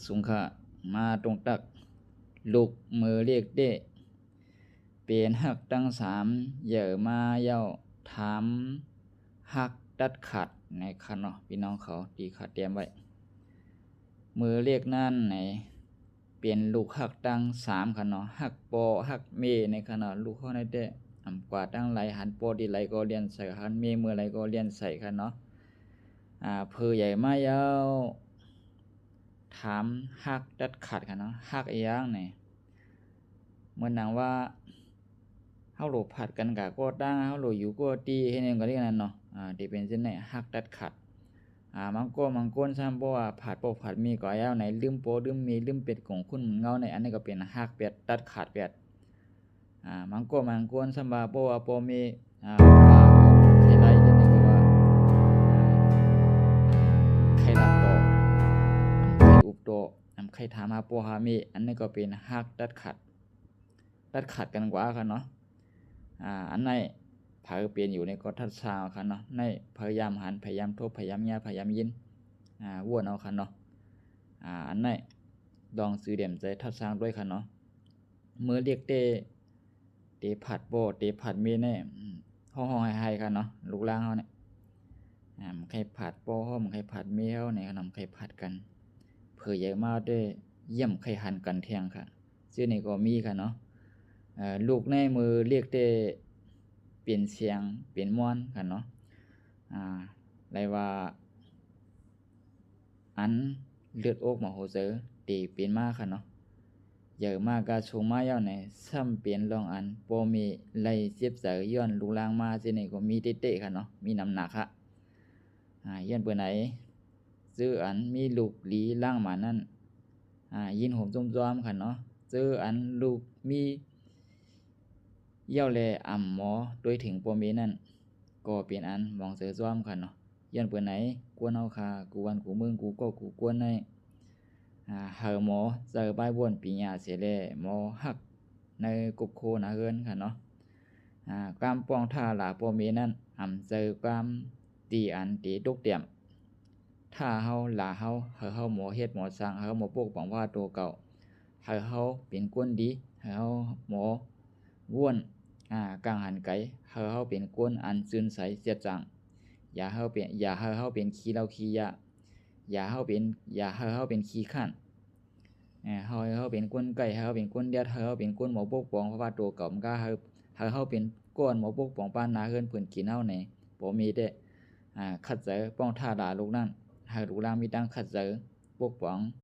สุงขะมาตรงตักลูกมือเรียกเด้เปลี่ยนหักตั้งสามเหย่อมาเย้าถามหักดัดขัดในคันเนาะพี่น้องเขาตีขาดเตรียมไว้มือเรียกนั่นในเปลี่ยนลูกหักตั้งสามคันเนาะหักปอหักเมในคันเนาะลูกเขาในเด้กว่าตั้งไหลหันปอดีไหลก็เรียนใส่หันเมมือไหลก็เรียนใส่คันเนาะเพอใหญ่มาเย้าถามฮักดัดขัดกันเนาะฮักอีหยังนี่เหมือนหนังว่าเฮาโหลผัดกันกะก็ตั้งเฮาโหลอยู่ก็ตีเฮ็ดหยังก็ได้นั่นเนาะที่เป็นจังได๋ฮักดัดขัดบางคนซ้ำบ่ว่าผัดบ่ผัดมีก็ยาวไหนลืมโปลืมมีลืมเป็ดของคุณเงาในอันนี้ก็เป็นฮักเป็ดดัดขัดเป็ดบางคนซ้ำว่าบ่ว่าบ่มีปากให้ไหลจังได๋ก็ว่าใครรักต่อใครอุบโตใครถามหาปอหามีอันนี้ก็เป็นฮักดัดขัดกันกว่ากันเนาะอันไหนเผาเปลี่ยนอยู่ในก็ทัดซาวคันเนาะในพยายามหันพยายามทบพยายามแย่พยายามยินว่วนเอาคันเนาะอันไหนดองซื้อเด่มใจทัดซางด้วยคันเนาะเมื่อเรียกเตผัดโบเตผัดมีแน่ห้องไฮคันเนาะลูกล่างเฮาเนี่ยมันใครผัดโปห้อมใครผัดเมียวในขนมใครผัดกันเผื่อใหญ่มากด้วยเยี่ยมใครหันกันเทียงค่ะชื่อนี่ก็มีค่ะเนาะลูกในมือเรียกได้เปลี่ยนเสียงเปลี่ยนม้วนกันเนาะไรว่าอันเลือดอกมาโหเจอตีเปลี่ยนมากค่ะเนาะเยอะมากกาชูมาเย้าในซ้ำเปลี่ยนลองอันโปมีไรเสียบเสือย้อนลูกลางมาชื่อนี่ก็มีเตะๆค่ะเนาะมีน้ำหนักค่ะย้อนเปิดไหนซื้ออันมีลูกหลีล่างมานั่นยินผมจมๆค่ะเนาะซื้ออันลูกมีเย้าแลหมอโดยถึงปมีนั่นก็เปลี่ยนอันมองเสือซ้อมค่ะเนาะย้อนเปิดไหนกวนเอาคากูวันกูมึงกูก็กูกวนในหาหมอเจอป้ายวนปีญาเสียแลหมอหักในกุบโคนาเฮินค่ะเนาะกามป้องท่าหลาปมีนั่นเจอกามตีอันตีตุกเตียมถ้าเฮาหลาเฮาหมอเฮ็ดหมอสร้างเฮาหมอปกป้องว่าตัวเก่าเฮาเป็นคนดีเฮาหมอว่วนกลางหันไกเฮาเป็นคนอันซื่นใสเสียจังอย่าเฮาเป็นขี้เหล้าขี้ยาอย่าเฮาเป็นขี้ข้านเฮาเป็นคนไก่เฮาเป็นคนเดียดเฮาเป็นคนหมอปกป้องเพราะว่าตัวเก่ามันก็เฮาเป็นก้อนหมอปกป้องปานนาเฮือนเพิ่นกินเฮาในบ่มีเด้ขัดเจอป้องท่าด่าลูกนั่นหากลูกล่างมีตั้งขัดเจอปกป้อง